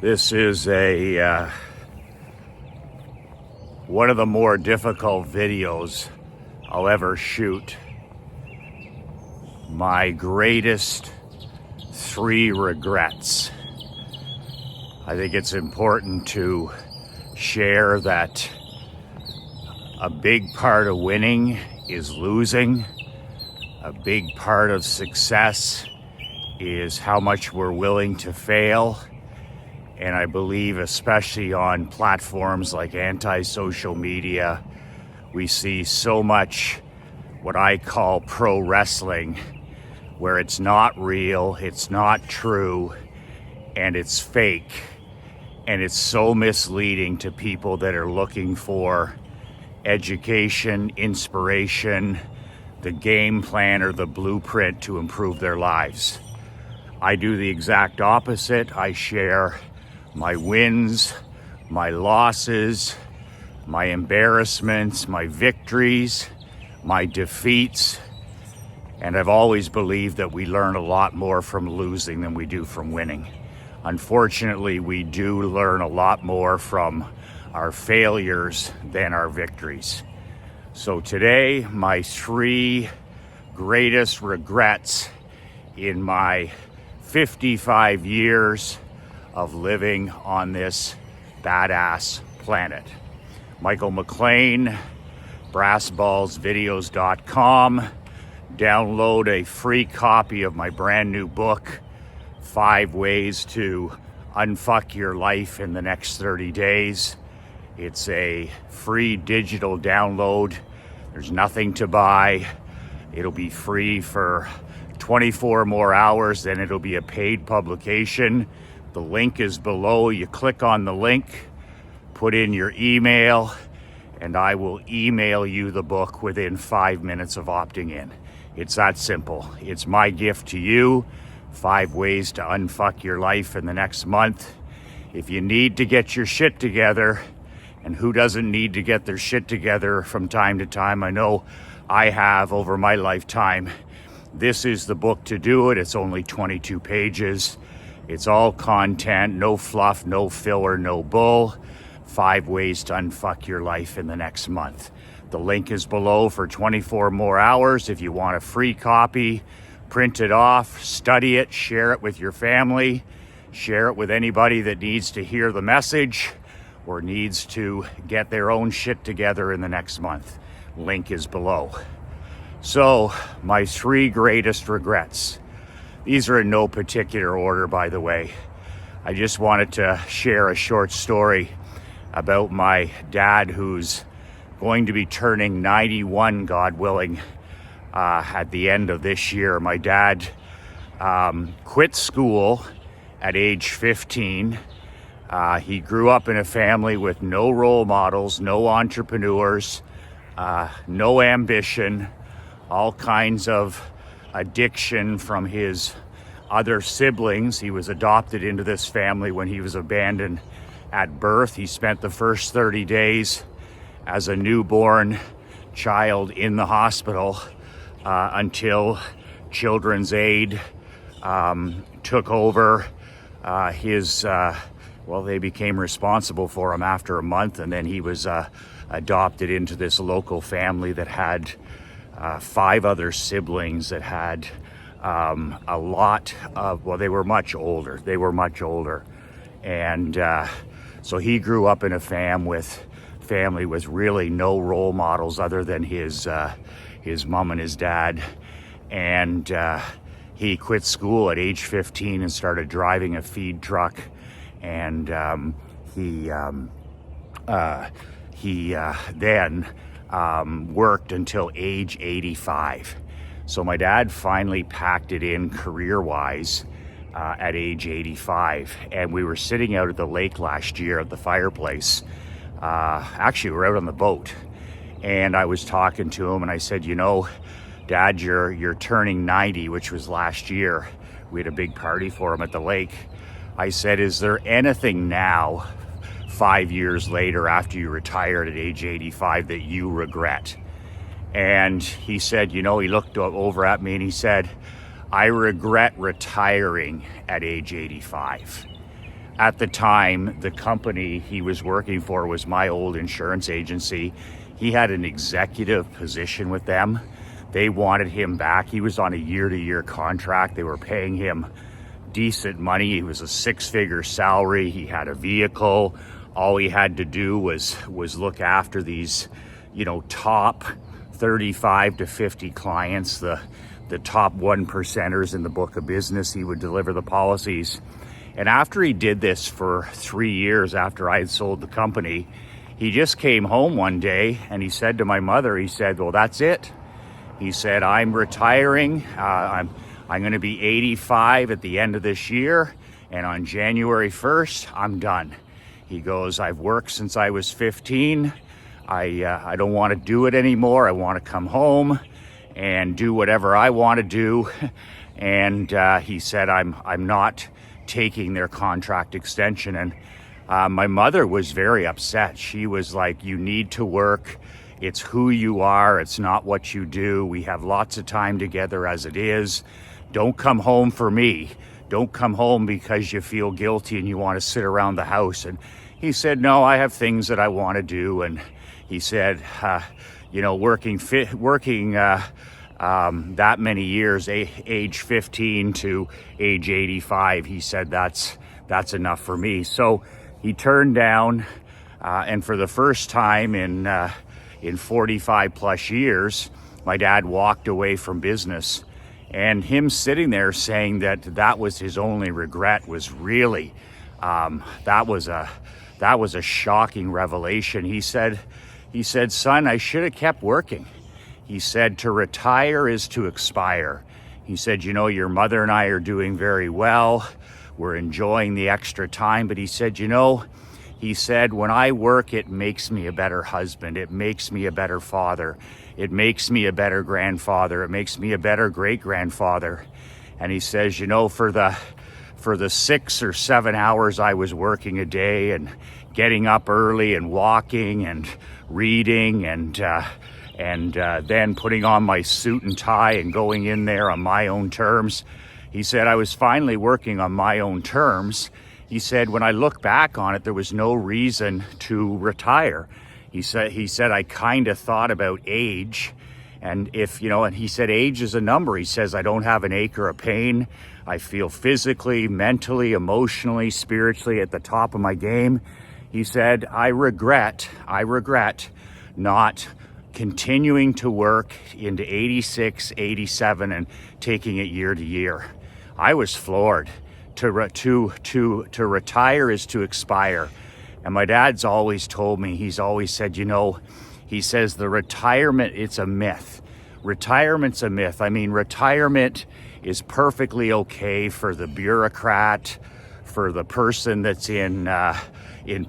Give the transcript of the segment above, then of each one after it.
This is one of the more difficult videos I'll ever shoot. My greatest 3 regrets. I think it's important to share that a big part of winning is losing. A big part of success is how much we're willing to fail. And I believe, especially on platforms like anti-social media, we see so much what I call pro wrestling, where it's not real, it's not true, and it's fake. And it's so misleading to people that are looking for education, inspiration, the game plan or the blueprint to improve their lives. I do the exact opposite. I share my wins, my losses, my embarrassments, my victories, my defeats. And I've always believed that we learn a lot more from losing than we do from winning. Unfortunately, we do learn a lot more from our failures than our victories. So today, my 3 greatest regrets in my 55 years of living on this badass planet. Michael McLean, brassballsvideos.com. Download a free copy of my brand new book, 5 Ways to Unfuck Your Life in the Next 30 Days. It's a free digital download. There's nothing to buy. It'll be free for 24 more hours, then it'll be a paid publication. The link is below. You click on the link, put in your email, and I will email you the book within 5 minutes of opting in. It's that simple. It's my gift to you. 5 ways to unfuck your life in the next month. If you need to get your shit together, and who doesn't need to get their shit together from time to time? I know I have over my lifetime. This is the book to do it. It's only 22 pages. It's all content, no fluff, no filler, no bull. 5 ways to unfuck your life in the next month. The link is below for 24 more hours. If you want a free copy, print it off, study it, share it with your family, share it with anybody that needs to hear the message or needs to get their own shit together in the next month. Link is below. So, my 3 greatest regrets. These are in no particular order, by the way. I just wanted to share a short story about my dad, who's going to be turning 91, God willing, at the end of this year. My dad quit school at age 15. He grew up in a family with no role models, no entrepreneurs, no ambition, all kinds of addiction from his other siblings. He was adopted into this family when he was abandoned at birth. He spent the first 30 days as a newborn child in the hospital until Children's Aid took over they became responsible for him after a month, and then he was adopted into this local family that had 5 other siblings that had a lot of, they were much older. And so he grew up in a family with really no role models other than his mom and his dad. And he quit school at age 15 and started driving a feed truck. And he then worked until age 85. So my dad finally packed it in career-wise at age 85. And we were sitting out at the lake last year at the fireplace. Actually, we were out on the boat. And I was talking to him and I said, you know, Dad, you're turning 90, which was last year. We had a big party for him at the lake. I said, is there anything now, 5 years later after you retired at age 85, that you regret? And he said, you know, he looked over at me and he said, I regret retiring at age 85. At the time, the company he was working for was my old insurance agency. He had an executive position with them. They wanted him back. He was on a year-to-year contract. They were paying him decent money. It was a six-figure salary. He had a vehicle. All he had to do was look after these, top 35 to 50 clients, the top 1%ers in the book of business. He would deliver the policies. And after he did this for 3 years after I had sold the company, he just came home one day and he said to my mother, he said, well, that's it. He said, I'm retiring. I'm going to be 85 at the end of this year. And on January 1st, I'm done. He goes, I've worked since I was 15. I don't want to do it anymore. I want to come home and do whatever I want to do. And he said, I'm not taking their contract extension. And my mother was very upset. She was like, you need to work. It's who you are. It's not what you do. We have lots of time together as it is. Don't come home for me. Don't come home because you feel guilty and you want to sit around the house. And he said, no, I have things that I want to do. And he said, working that many years, age 15 to age 85, he said, that's enough for me. So he turned down, and for the first time in 45 plus years, my dad walked away from business. And him sitting there saying that was his only regret was really, that was a shocking revelation. He said, son, I should have kept working. He said, to retire is to expire. He said, your mother and I are doing very well. We're enjoying the extra time. But he said, when I work, it makes me a better husband. It makes me a better father. It makes me a better grandfather. It makes me a better great-grandfather. And he says, for the 6 or 7 hours I was working a day and getting up early and walking and reading and then putting on my suit and tie and going in there on my own terms. He said, I was finally working on my own terms. He said, when I look back on it, there was no reason to retire. He said, I kind of thought about age. And and he said, age is a number. He says, I don't have an ache or a pain. I feel physically, mentally, emotionally, spiritually at the top of my game. He said, I regret not continuing to work into 86, 87 and taking it year to year. I was floored. To retire is to expire. And my dad's always told me, he's always said, he says the retirement, it's a myth. Retirement's a myth. I mean, retirement is perfectly okay for the bureaucrat, for the person that's in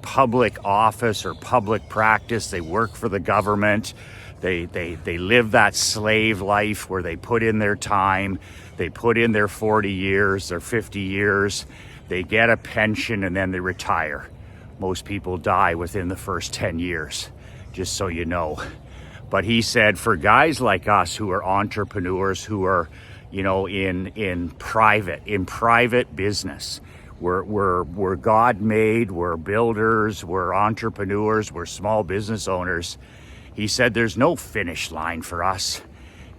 public office or public practice. They work for the government. They live that slave life where they put in their time. They put in their 40 years, their 50 years. They get a pension and then they retire. Most people die within the first 10 years, just so you know. But he said for guys like us who are entrepreneurs, who are, in private business, we're God-made, we're builders, we're entrepreneurs, we're small business owners. He said there's no finish line for us.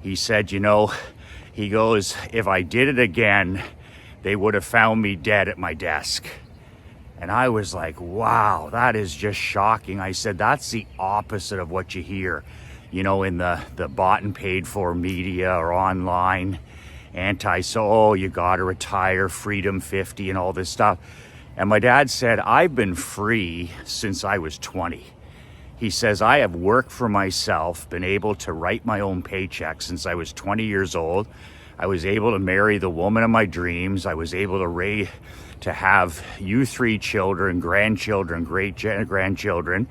He said, he goes, if I did it again, they would have found me dead at my desk. And I was like, wow, that is just shocking. I said, that's the opposite of what you hear, in the bought and paid for media or online. You gotta retire, Freedom 50 and all this stuff. And my dad said, I've been free since I was 20. He says, I have worked for myself, been able to write my own paycheck since I was 20 years old. I was able to marry the woman of my dreams. I was able to have you 3 children, grandchildren, great-grandchildren.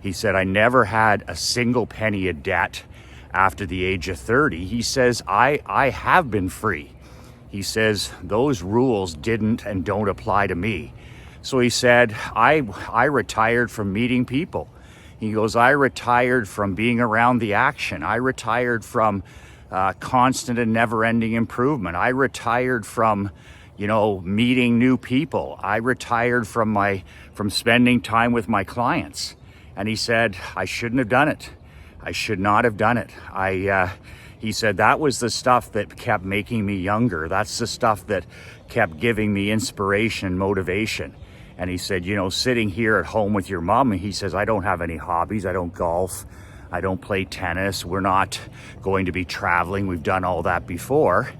He said, I never had a single penny of debt after the age of 30. He says, I have been free. He says, those rules didn't and don't apply to me. So he said, I retired from meeting people. He goes, I retired from being around the action. I retired from constant and never-ending improvement. I retired from, meeting new people. I retired from spending time with my clients. And he said, I shouldn't have done it. I should not have done it. He said, that was the stuff that kept making me younger. That's the stuff that kept giving me inspiration and motivation. And he said, sitting here at home with your mom, he says, I don't have any hobbies. I don't golf. I don't play tennis. We're not going to be traveling. We've done all that before.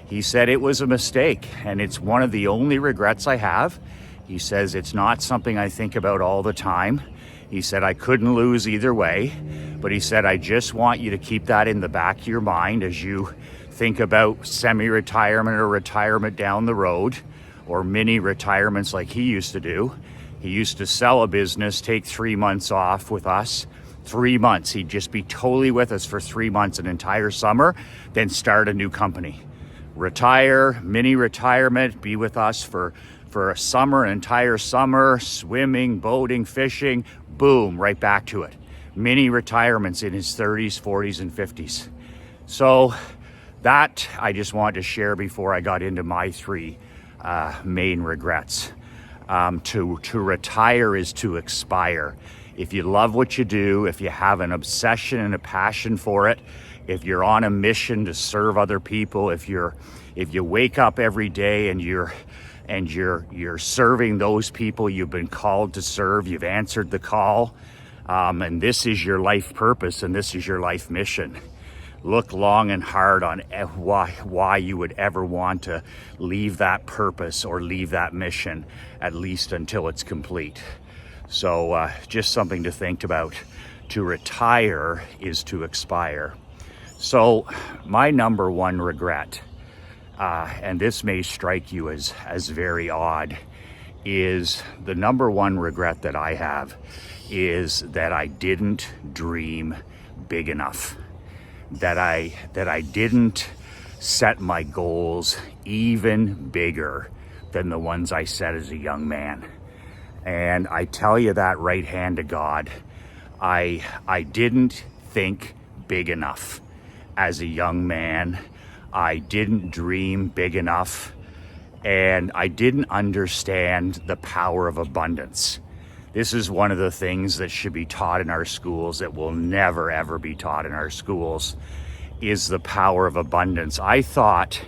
He said it was a mistake, and it's one of the only regrets I have. He says it's not something I think about all the time. He said I couldn't lose either way, but he said I just want you to keep that in the back of your mind as you think about semi-retirement or retirement down the road, or mini retirements like he used to do. He used to sell a business, take 3 months off with us. 3 months. He'd just be totally with us for 3 months, an entire summer, then start a new company. Retire, mini retirement, be with us for a summer, an entire summer, swimming, boating, fishing, boom, right back to it. Mini retirements in his 30s, 40s, and 50s. So that I just wanted to share before I got into my 3 main regrets. To retire is to expire. If you love what you do, if you have an obsession and a passion for it, if you're on a mission to serve other people, if you wake up every day and you're serving those people you've been called to serve, you've answered the call, and this is your life purpose and this is your life mission. Look long and hard on why you would ever want to leave that purpose or leave that mission, at least until it's complete. So just something to think about. To retire is to expire. So my number 1 regret, and this may strike you as very odd, is the number 1 regret that I have is that I didn't dream big enough. That I didn't set my goals even bigger than the ones I set as a young man. And I tell you that right hand to God, I didn't think big enough as a young man. I didn't dream big enough, and I didn't understand the power of abundance. This is one of the things that should be taught in our schools that will never ever be taught in our schools, is the power of abundance. I thought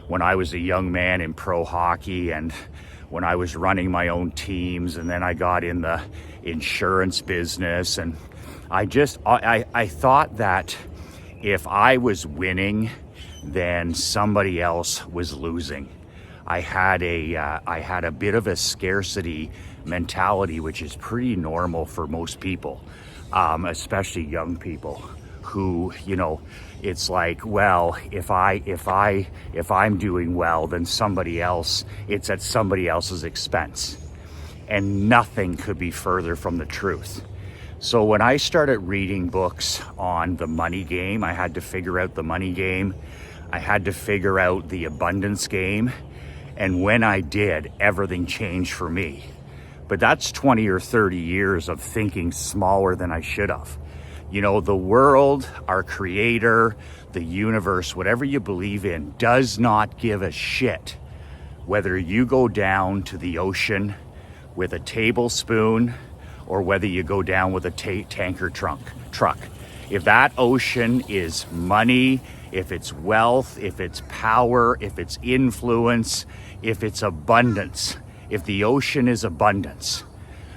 when I was a young man in pro hockey and when I was running my own teams, and then I got in the insurance business, and I thought that if I was winning, then somebody else was losing. I had a bit of a scarcity mentality, which is pretty normal for most people, especially young people, who, it's like, well, if I'm doing well, then somebody else, it's at somebody else's expense. And nothing could be further from the truth. So when I started reading books on the money game, I had to figure out the money game. I had to figure out the abundance game. And when I did, everything changed for me. But that's 20 or 30 years of thinking smaller than I should have. The world, our creator, the universe, whatever you believe in, does not give a shit whether you go down to the ocean with a tablespoon or whether you go down with a tanker truck. If that ocean is money, if it's wealth, if it's power, if it's influence, if it's abundance, if the ocean is abundance,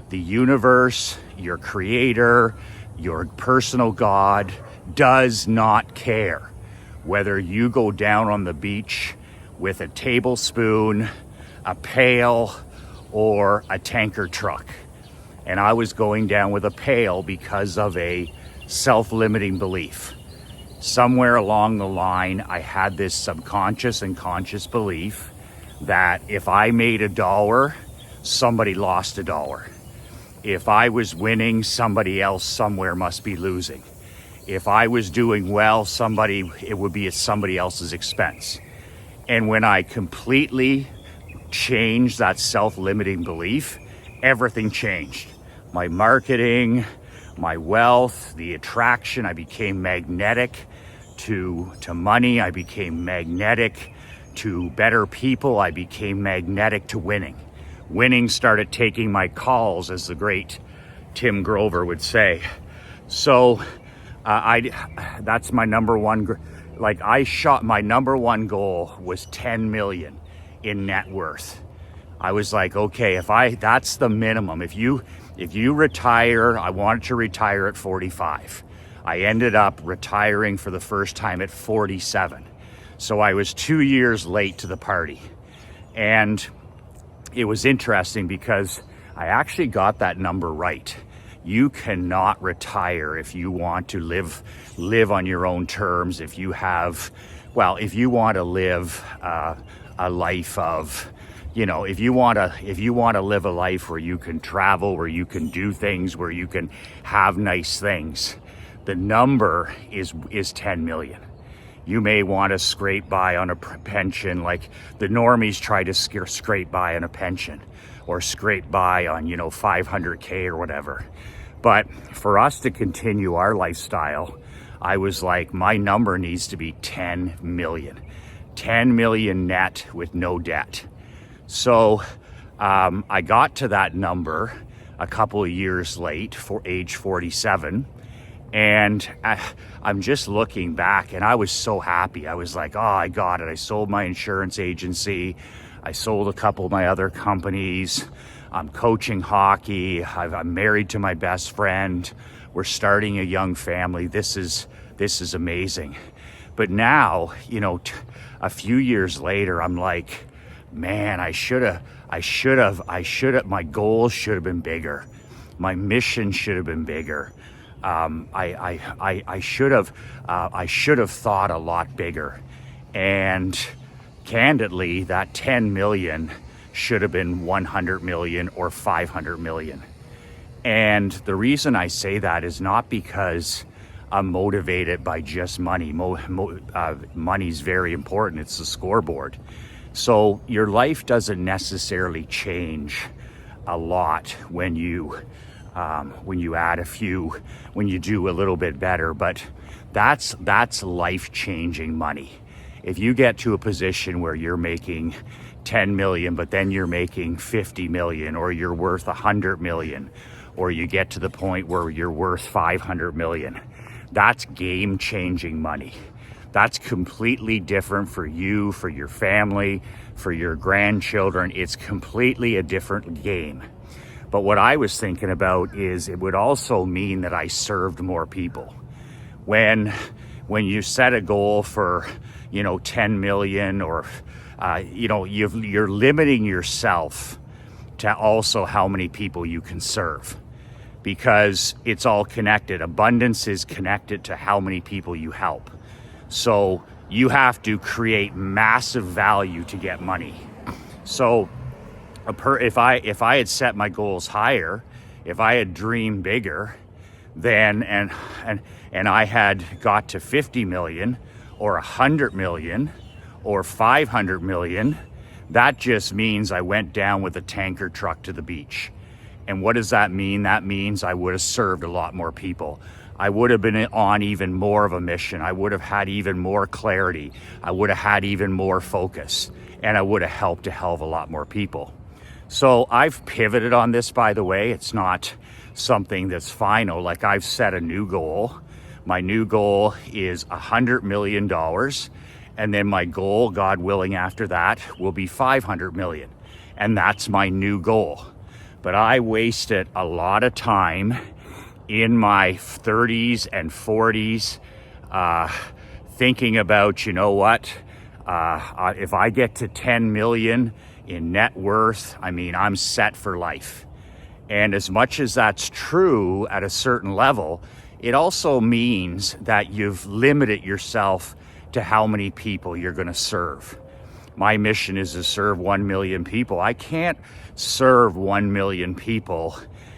the universe, your creator, your personal God does not care whether you go down on the beach with a tablespoon, a pail, or a tanker truck. And I was going down with a pail because of a self-limiting belief. Somewhere along the line, I had this subconscious and conscious belief that if I made $1, somebody lost $1. If I was winning, somebody else somewhere must be losing. If I was doing well, it would be at somebody else's expense. And when I completely changed that self-limiting belief, everything changed. My marketing, my wealth, the attraction, I became magnetic to money. I became magnetic to better people. I became magnetic to winning. Winning started taking my calls, as the great Tim Grover would say. So that's my number one. My number one goal was 10 million in net worth. I was like, okay, that's the minimum. If you retire, I wanted to retire at 45. I ended up retiring for the first time at 47. So I was 2 years late to the party. And it was interesting because I actually got that number right. You cannot retire if you want to live on your own terms. If you want to live a life of, if you want to live a life where you can travel, where you can do things, where you can have nice things, the number is 10 million. You may want to scrape by on a pension, like the normies try to scrape by on a pension, or scrape by on 500K or whatever. But for us to continue our lifestyle, I was like, my number needs to be 10 million. 10 million net with no debt. So I got to that number a couple of years late, for age 47. And I'm just looking back, and I was so happy. I was like, oh, I got it. I sold my insurance agency. I sold a couple of my other companies. I'm coaching hockey. I'm married to my best friend. We're starting a young family. This is amazing. But now, a few years later, I'm like, man, I should have, my goals should have been bigger. My mission should have been bigger. I should have thought a lot bigger. And candidly, that 10 million should have been 100 million or 500 million. And the reason I say that is not because I'm motivated by just money. Money's very important. It's the scoreboard. So your life doesn't necessarily change a lot when you add a few, when you do a little bit better, but that's life-changing money. If you get to a position where you're making 10 million, but then you're making 50 million, or you're worth 100 million, or you get to the point where you're worth 500 million, that's game-changing money. That's completely different for you, for your family, for your grandchildren. It's completely a different game. But what I was thinking about is it would also mean that I served more people. When you set a goal for, 10 million, or, you're limiting yourself to also how many people you can serve, because it's all connected. Abundance is connected to how many people you help. So you have to create massive value to get money. So if I had set my goals higher, if I had dreamed bigger, then and I had got to 50 million or 100 million or 500 million, that just means I went down with a tanker truck to the beach. And what does that mean? That means I would have served a lot more people. I would have been on even more of a mission. I would have had even more clarity. I would have had even more focus, and I would have helped a hell of a lot more people. So I've pivoted on this, by the way. It's not something that's final. Like, I've set a new goal. My new goal is $100 million. And then my goal, God willing, after that will be 500 million. And that's my new goal. But I wasted a lot of time in my 30s and 40s thinking about, if I get to 10 million in net worth, I'm set for life. And as much as that's true at a certain level, it also means that you've limited yourself to how many people you're going to serve. My mission is to serve 1 million people. I can't serve 1 million people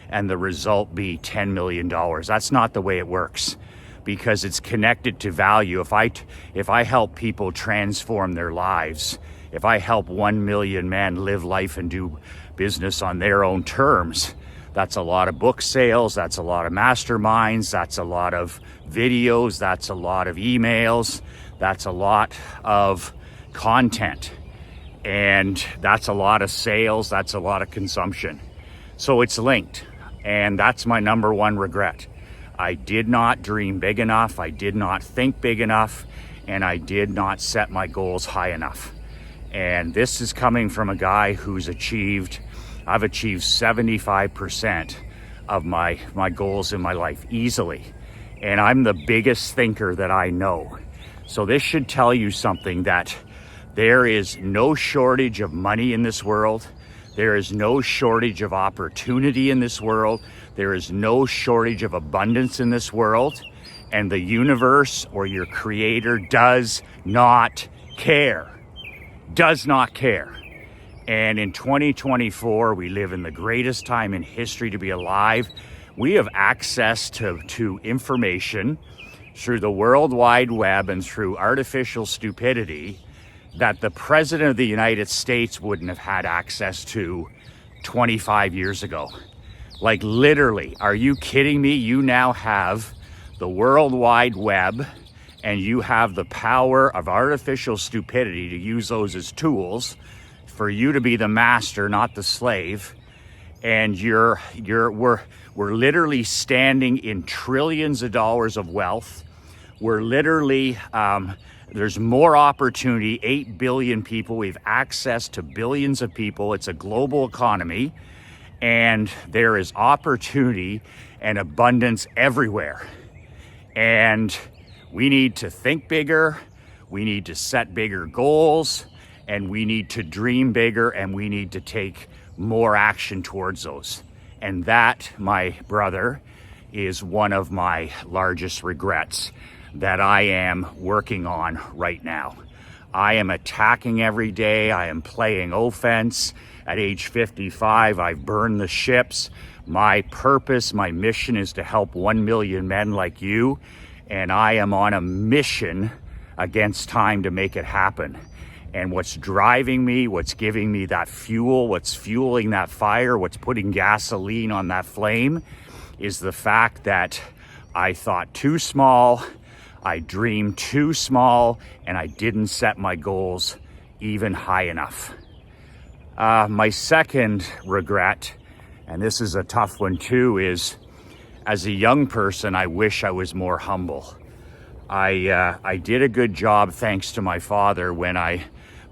and the result be $10 million. That's not the way it works, because it's connected to value. If I help people transform their lives, if I help 1 million men live life and do business on their own terms, that's a lot of book sales, that's a lot of masterminds, that's a lot of videos, that's a lot of emails, that's a lot of content. And that's a lot of sales, that's a lot of consumption. So it's linked, and that's my number one regret. I did not dream big enough, I did not think big enough, and I did not set my goals high enough. And this is coming from a guy who's I've achieved 75% of my goals in my life easily. And I'm the biggest thinker that I know. So this should tell you something, that there is no shortage of money in this world. There is no shortage of opportunity in this world. There is no shortage of abundance in this world. And the universe or your creator does not care. Does not care. And in 2024, we live in the greatest time in history to be alive. We have access to information through the World Wide Web and through artificial stupidity that the President of the United States wouldn't have had access to 25 years ago. Like, literally, are you kidding me? You now have the World Wide Web, and you have the power of artificial stupidity to use those as tools for you to be the master, not the slave. And we're literally standing in trillions of dollars of wealth. We're literally, there's more opportunity, 8 billion people. We have access to billions of people. It's a global economy, and there is opportunity and abundance everywhere. And we need to think bigger, we need to set bigger goals, and we need to dream bigger, and we need to take more action towards those. And that, my brother, is one of my largest regrets that I am working on right now. I am attacking every day. I am playing offense. At age 55, I've burned the ships. My purpose, my mission is to help 1 million men like you. And I am on a mission against time to make it happen. And what's driving me, what's giving me that fuel, what's fueling that fire, what's putting gasoline on that flame is the fact that I thought too small, I dreamed too small, and I didn't set my goals even high enough. My second regret, and this is a tough one too, is as a young person, I wish I was more humble. I did a good job thanks to my father when I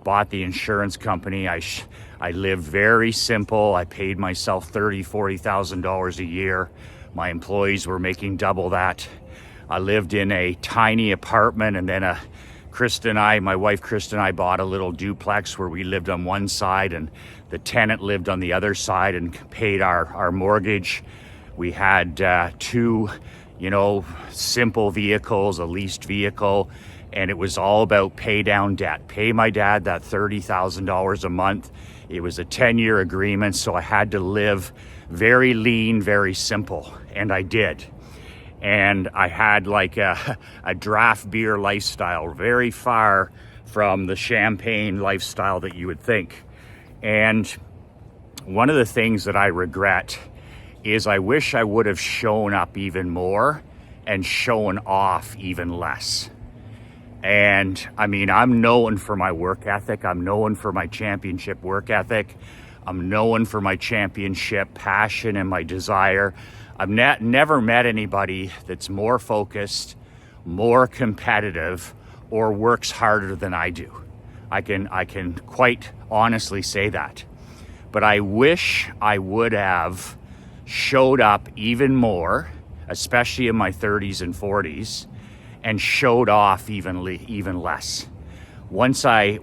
bought the insurance company. I lived very simple. I paid myself $30,000, $40,000 a year. My employees were making double that. I lived in a tiny apartment, and then my wife Krista and I bought a little duplex where we lived on one side and the tenant lived on the other side and paid our mortgage. We had two, simple vehicles, a leased vehicle, and it was all about pay down debt. Pay my dad that $30,000 a month. It was a 10-year agreement, so I had to live very lean, very simple, and I did. And I had like a draft beer lifestyle, very far from the champagne lifestyle that you would think. And one of the things that I regret is I wish I would have shown up even more and shown off even less. And I mean, I'm known for my work ethic. I'm known for my championship work ethic. I'm known for my championship passion and my desire. I've never met anybody that's more focused, more competitive, or works harder than I do. I can quite honestly say that. But I wish I would have showed up even more, especially in my 30s and 40s, and showed off even less. Once I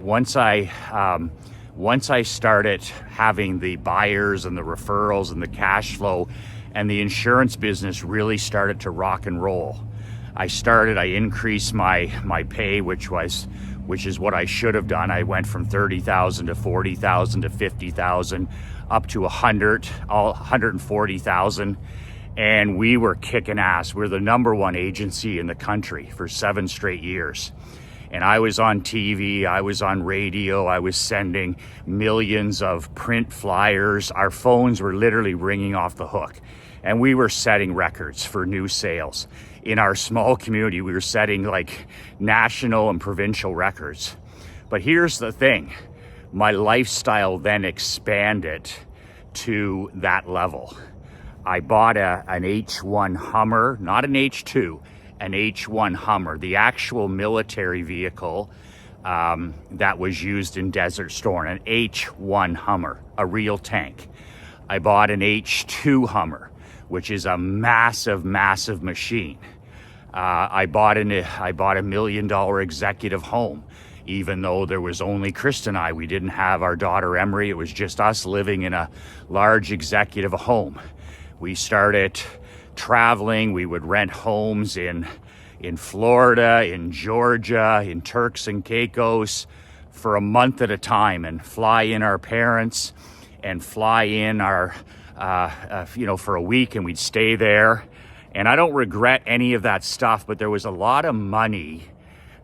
started having the buyers and the referrals and the cash flow, and the insurance business really started to rock and roll, I increased my pay, which is what I should have done. I went from $30,000 to $40,000 to $50,000 up to $140,000, and we were kicking ass. We're the number one agency in the country for 7 straight years. And I was on TV, I was on radio, I was sending millions of print flyers. Our phones were literally ringing off the hook. And we were setting records for new sales. In our small community, we were setting like national and provincial records. But here's the thing. my lifestyle then expanded to that level. I bought an H1 Hummer, not an H2, an H1 Hummer, the actual military vehicle that was used in Desert Storm, an H1 Hummer, a real tank. I bought an H2 Hummer, which is a massive, massive machine. I bought a $1 million executive home, even though there was only Chris and I. We didn't have our daughter Emery. It was just us living in a large executive home. We started traveling. We would rent homes in Florida, in Georgia, in Turks and Caicos for a month at a time, and fly in our parents and fly in our, for a week, and we'd stay there. And I don't regret any of that stuff, but there was a lot of money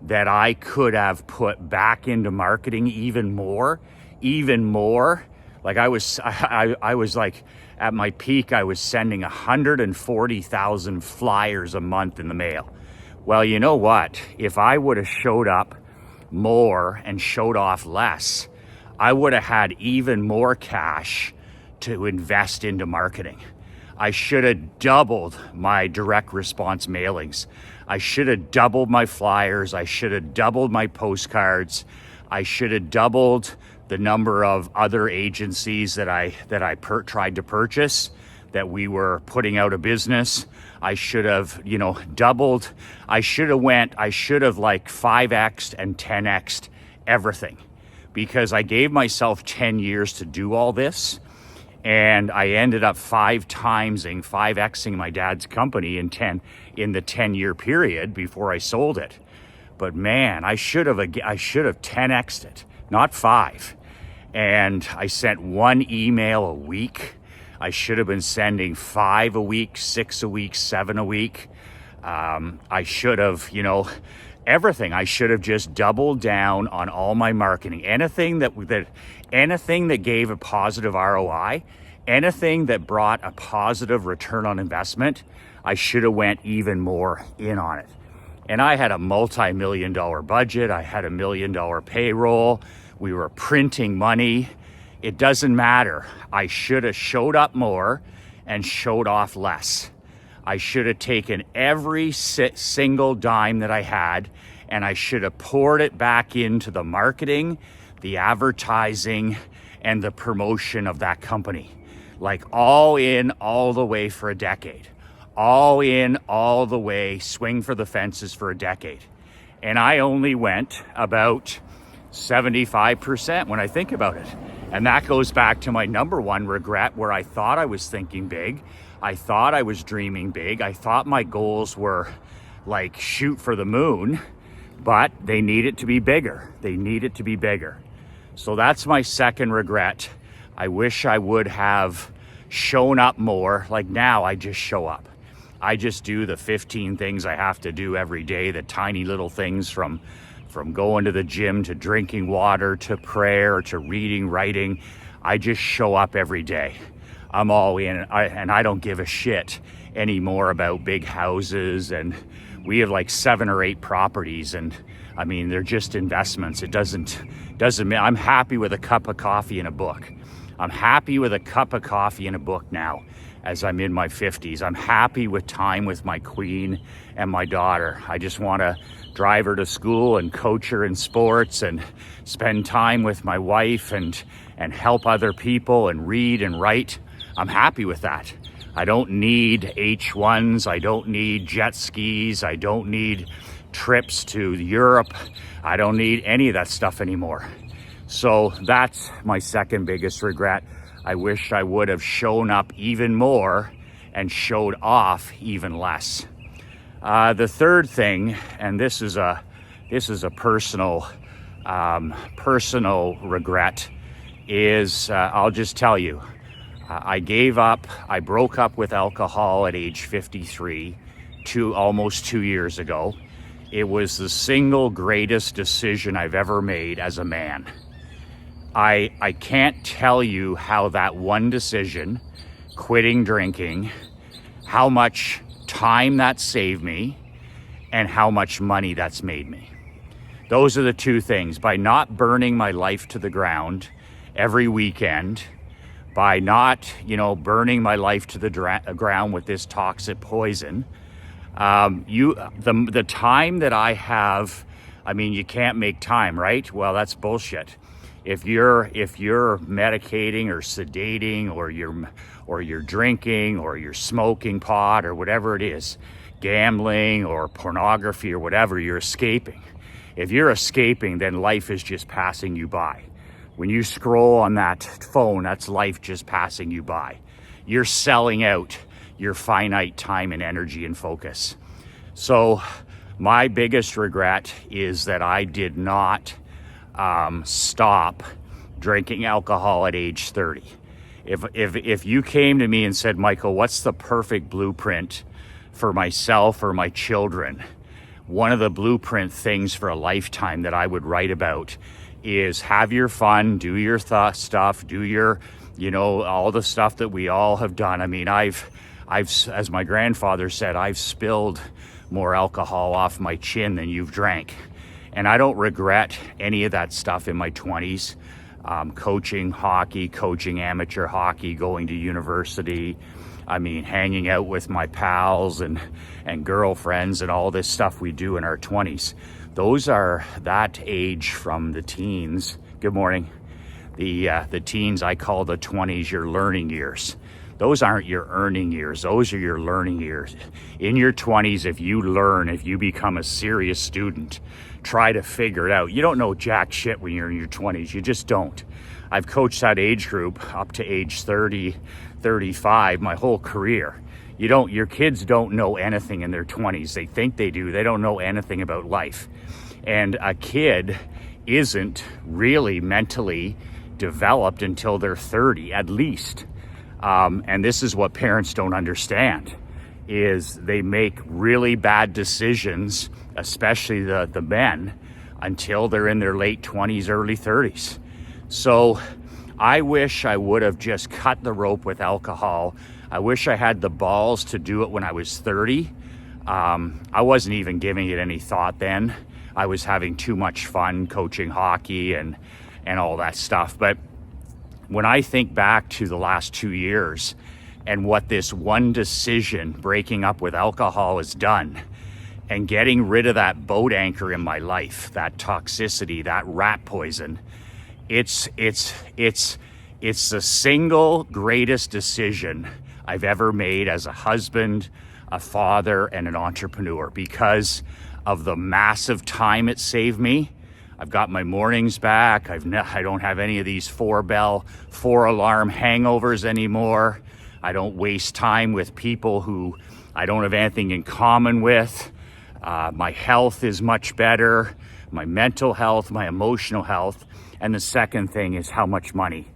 that I could have put back into marketing even more. Like I was like at my peak, I was sending 140,000 flyers a month in the mail. Well, you know what? If I would have showed up more and showed off less, I would have had even more cash to invest into marketing. I should have doubled my direct response mailings. I should have doubled my flyers. I should have doubled my postcards. I should have doubled the number of other agencies that I tried to purchase that we were putting out of business. I should have, doubled. I should have like 5X'd and 10X'd everything, because I gave myself 10 years to do all this. And I ended up 5Xing my dad's company in the 10-year period before I sold it. But man, I should have 10X'd it, not 5. And I sent 1 email a week. I should have been sending 5 a week, 6 a week, 7 a week. I should have, everything. I should have just doubled down on all my marketing. Anything that gave a positive ROI, anything that brought a positive return on investment, I should have went even more in on it. And I had a multi-million-dollar budget. I had $1 million payroll. We were printing money. It doesn't matter. I should have showed up more and showed off less. I should have taken every single dime that I had, and I should have poured it back into the marketing, the advertising, and the promotion of that company. Like all in, all the way for a decade. All in, all the way, swing for the fences for a decade. And I only went about 75% when I think about it. And that goes back to my number one regret, where I thought I was thinking big. I thought I was dreaming big. I thought my goals were like shoot for the moon, but they needed to be bigger. They needed to be bigger. So that's my second regret. I wish I would have shown up more. Like now I just show up. I just do the 15 things I have to do every day, the tiny little things from going to the gym to drinking water to prayer to reading, writing. I just show up every day. I'm all in, and I don't give a shit anymore about big houses. And we have like 7 or 8 properties, and I mean, they're just investments. It doesn't mean I'm happy with a cup of coffee and a book. I'm happy with a cup of coffee and a book now as I'm in my 50s. I'm happy with time with my queen and my daughter. I just want to drive her to school and coach her in sports and spend time with my wife and help other people and read and write. I'm happy with that. I don't need H1s. I don't need jet skis. I don't need trips to Europe. I don't need any of that stuff anymore. So that's my second biggest regret. I wish I would have shown up even more and showed off even less. The third thing, and this is a personal regret, is I'll just tell you, I broke up with alcohol at age 53, almost 2 years ago. It was the single greatest decision I've ever made as a man. I can't tell you how that one decision, quitting drinking, how much time that saved me and how much money that's made me. Those are the two things. By not burning my life to the ground every weekend, by not, burning my life to the ground with this toxic poison, the time that I have, you can't make time, right? Well, that's bullshit. If you're medicating or sedating, or you're drinking, or you're smoking pot, or whatever it is, gambling or pornography or whatever, you're escaping. If you're escaping, then life is just passing you by. When you scroll on that phone, that's life just passing you by. You're selling out your finite time and energy and focus. So my biggest regret is that I did not stop drinking alcohol at age 30. If you came to me and said, Michael, what's the perfect blueprint for myself or my children? One of the blueprint things for a lifetime that I would write about is have your fun, do your stuff, do your, all the stuff that we all have done. I've, as my grandfather said, I've spilled more alcohol off my chin than you've drank. And I don't regret any of that stuff in my 20s. Coaching hockey, coaching amateur hockey, going to university. Hanging out with my pals and girlfriends and all this stuff we do in our 20s. Those are that age from the teens. Good morning. The teens, I call the 20s your learning years. Those aren't your earning years. Those are your learning years. In your 20s, if you learn, if you become a serious student, try to figure it out. You don't know jack shit when you're in your 20s. You just don't. I've coached that age group up to age 30, 35, my whole career. Your kids don't know anything in their 20s. They think they do. They don't know anything about life. And a kid isn't really mentally developed until they're 30, at least. And this is what parents don't understand, is they make really bad decisions, especially the men, until they're in their late 20s, early 30s. So I wish I would have just cut the rope with alcohol. I wish I had the balls to do it when I was 30. I wasn't even giving it any thought then. I was having too much fun coaching hockey and all that stuff. But when I think back to the last 2 years and what this one decision, breaking up with alcohol, has done, and getting rid of that boat anchor in my life, that toxicity, that rat poison, it's the single greatest decision I've ever made as a husband, a father, and an entrepreneur, because of the massive time it saved me. I've got my mornings back. I don't have any of these 4-alarm hangovers anymore. I don't waste time with people who I don't have anything in common with. My health is much better. My mental health, my emotional health. And the second thing is how much money.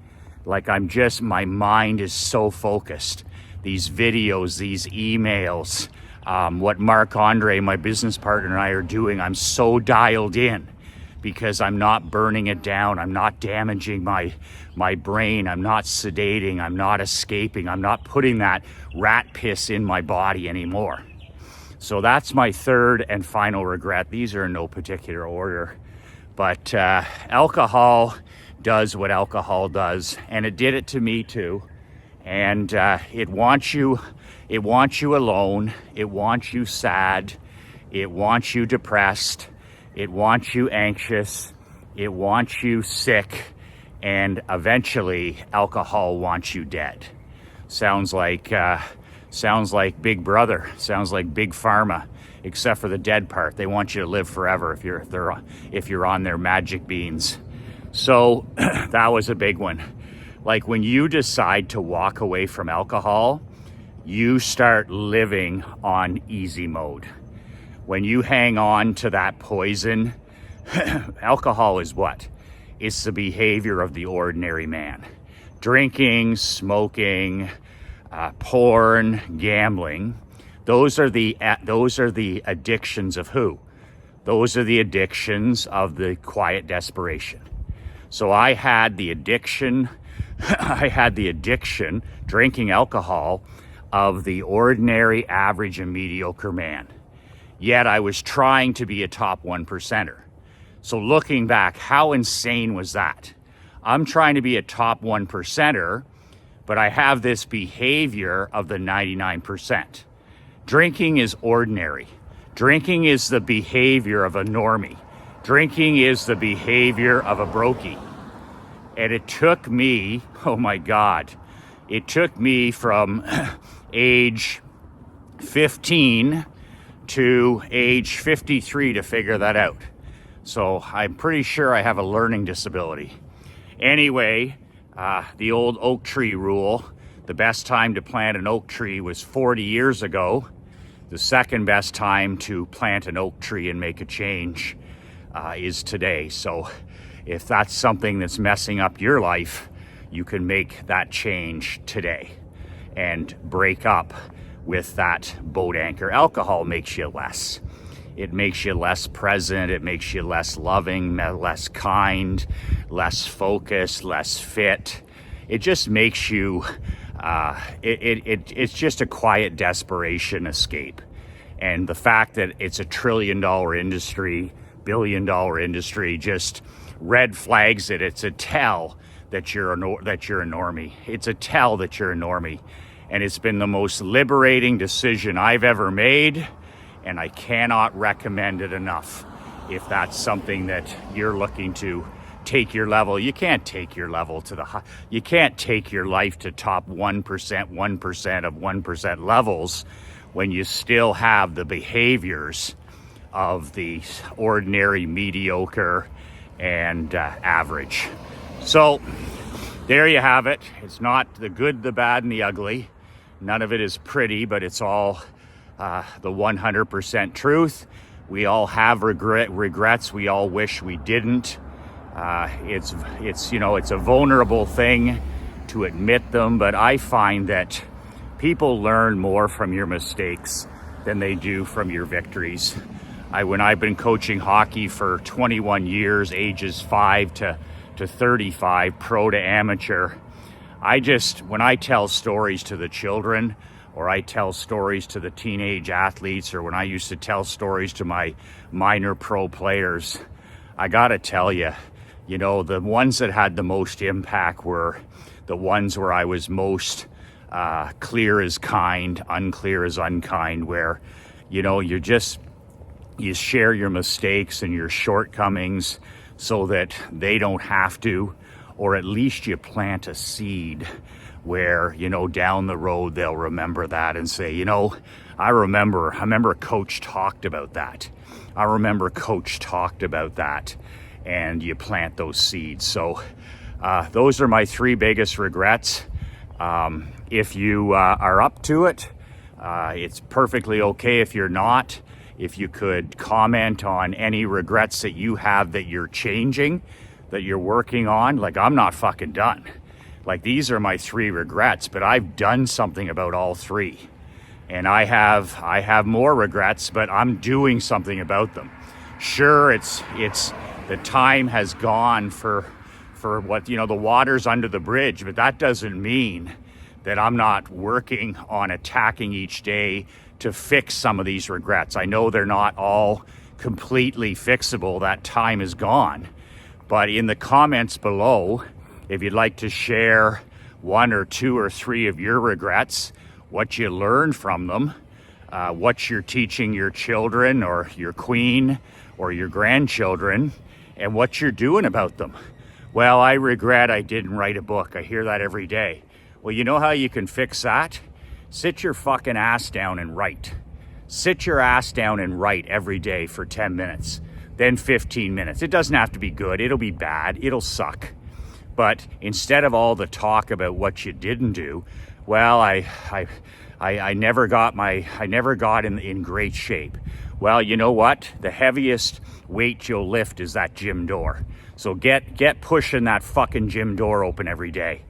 My mind is so focused. These videos, these emails, what Marc-Andre, my business partner, and I are doing, I'm so dialed in because I'm not burning it down. I'm not damaging my brain. I'm not sedating. I'm not escaping. I'm not putting that rat piss in my body anymore. So that's my third and final regret. These are in no particular order. But alcohol does what alcohol does, and it did it to me too. And it wants you alone. It wants you sad. It wants you depressed. It wants you anxious. It wants you sick. And eventually, alcohol wants you dead. Sounds like Big Brother. Sounds like Big Pharma, except for the dead part. They want you to live forever if you're on their magic beans. So that was a big one. Like when you decide to walk away from alcohol, you start living on easy mode. When you hang on to that poison, alcohol is what? It's the behavior of the ordinary man. Drinking, smoking, porn, gambling. Those are the addictions of who? Those are the addictions of the quiet desperation. So I had the addiction, drinking alcohol, of the ordinary, average, and mediocre man. Yet I was trying to be a top 1%er. So looking back, how insane was that? I'm trying to be a top 1%er, but I have this behavior of the 99%. Drinking is ordinary. Drinking is the behavior of a normie. Drinking is the behavior of a brokey. And it took me, oh my God, it took me from age 15 to age 53 to figure that out. So I'm pretty sure I have a learning disability. Anyway, the old oak tree rule, the best time to plant an oak tree was 40 years ago. The second best time to plant an oak tree and make a change is today. So if that's something that's messing up your life, you can make that change today and break up with that boat anchor. Alcohol makes you less. It makes you less present. It makes you less loving, less kind, less focused, less fit. It just makes you, it's just a quiet desperation escape. And the fact that it's a $1 trillion industry, $1 billion industry, just red flags it. It's a tell that you're a normie. It's a tell that you're a normie. And it's been the most liberating decision I've ever made. And I cannot recommend it enough. If that's something that you're looking to take your level, you can't take your level to the high. You can't take your life to top 1%, 1% of 1% levels when you still have the behaviors of the ordinary, mediocre, and average. So there you have it. It's not the good, the bad, and the ugly. None of it is pretty, but it's all the 100% truth. We all have regrets. We all wish we didn't. It's a vulnerable thing to admit them, but I find that people learn more from your mistakes than they do from your victories. When I've been coaching hockey for 21 years, ages 5 to 35, pro to amateur, when I tell stories to the children, or I tell stories to the teenage athletes, or when I used to tell stories to my minor pro players, I gotta tell you, the ones that had the most impact were the ones where I was most clear as kind, unclear as unkind, where, you share your mistakes and your shortcomings so that they don't have to, or at least you plant a seed where, down the road they'll remember that and say, I remember Coach talked about that. I remember Coach talked about that, and you plant those seeds. So those are my 3 biggest regrets. If you are up to it, it's perfectly okay if you're not. If you could comment on any regrets that you have that you're changing, that you're working on. Like, I'm not fucking done. Like, these are my 3 regrets, but I've done something about all 3. And I have more regrets, but I'm doing something about them. Sure, it's the time has gone for what, the water's under the bridge, but that doesn't mean that I'm not working on attacking each day to fix some of these regrets. I know they're not all completely fixable. That time is gone. But in the comments below, if you'd like to share 1 or 2 or 3 of your regrets, what you learned from them, what you're teaching your children or your queen or your grandchildren, and what you're doing about them. Well, I regret I didn't write a book. I hear that every day. Well, you know how you can fix that? Sit your fucking ass down and write. Sit your ass down and write every day for 10 minutes, then 15 minutes. It doesn't have to be good. It'll be bad. It'll suck. But instead of all the talk about what you didn't do, well, I never got in great shape. Well, you know what? The heaviest weight you'll lift is that gym door. So get pushing that fucking gym door open every day.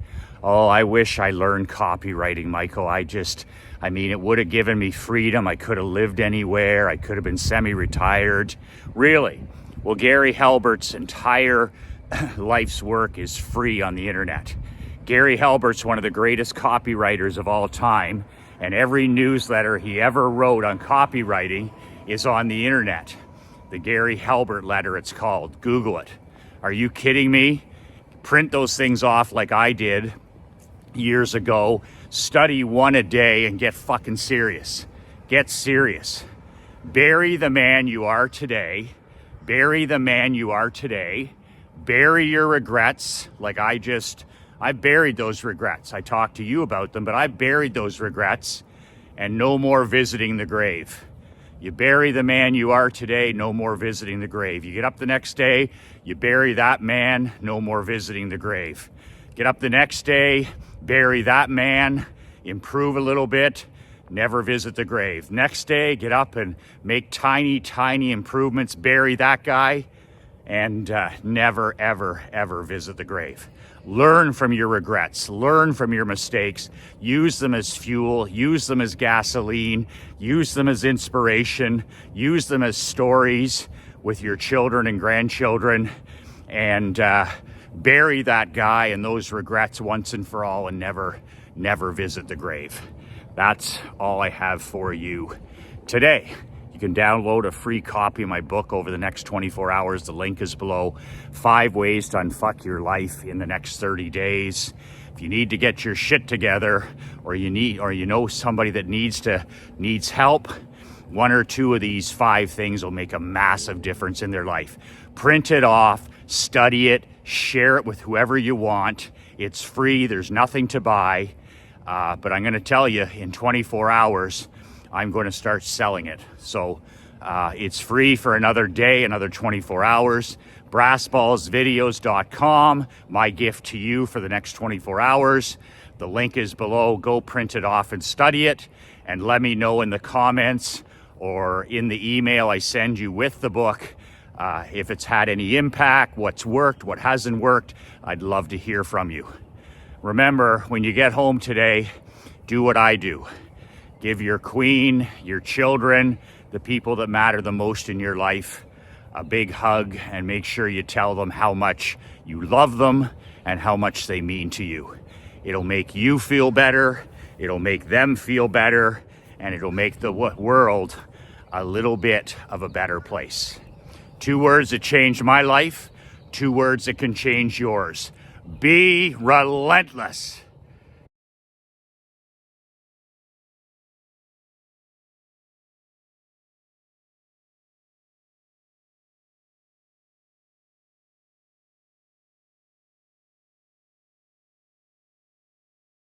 Oh, I wish I learned copywriting, Michael. It would have given me freedom. I could have lived anywhere. I could have been semi-retired. Really? Well, Gary Halbert's entire life's work is free on the internet. Gary Halbert's one of the greatest copywriters of all time, and every newsletter he ever wrote on copywriting is on the internet. The Gary Halbert letter, it's called. Google it. Are you kidding me? Print those things off like I did years ago. Study one a day and get fucking serious. Get serious. Bury the man you are today. Bury the man you are today. Bury your regrets. Like I've buried those regrets. I talked to you about them, but I buried those regrets, and no more visiting the grave. You bury the man you are today, no more visiting the grave. You get up the next day, you bury that man, no more visiting the grave. Get up the next day, bury that man, improve a little bit, never visit the grave. Next day, get up and make tiny, tiny improvements, bury that guy, and never, ever, ever visit the grave. Learn from your regrets, learn from your mistakes, use them as fuel, use them as gasoline, use them as inspiration, use them as stories with your children and grandchildren, and bury that guy and those regrets once and for all, and never, never visit the grave. That's all I have for you today. You can download a free copy of my book over the next 24 hours. The link is below. 5 ways to unfuck your life in the next 30 days. If you need to get your shit together, or you know somebody that needs help, 1 or 2 of these 5 things will make a massive difference in their life. Print it off, study it, share it with whoever you want. It's free, there's nothing to buy. But I'm gonna tell you, in 24 hours, I'm going to start selling it. So it's free for another day, another 24 hours. Brassballsvideos.com, my gift to you for the next 24 hours. The link is below. Go print it off and study it, and let me know in the comments or in the email I send you with the book if it's had any impact, what's worked, what hasn't worked. I'd love to hear from you. Remember, when you get home today, do what I do. Give your queen, your children, the people that matter the most in your life, a big hug, and make sure you tell them how much you love them and how much they mean to you. It'll make you feel better, it'll make them feel better, and it'll make the world a little bit of a better place. 2 words that changed my life, 2 words that can change yours. Be relentless.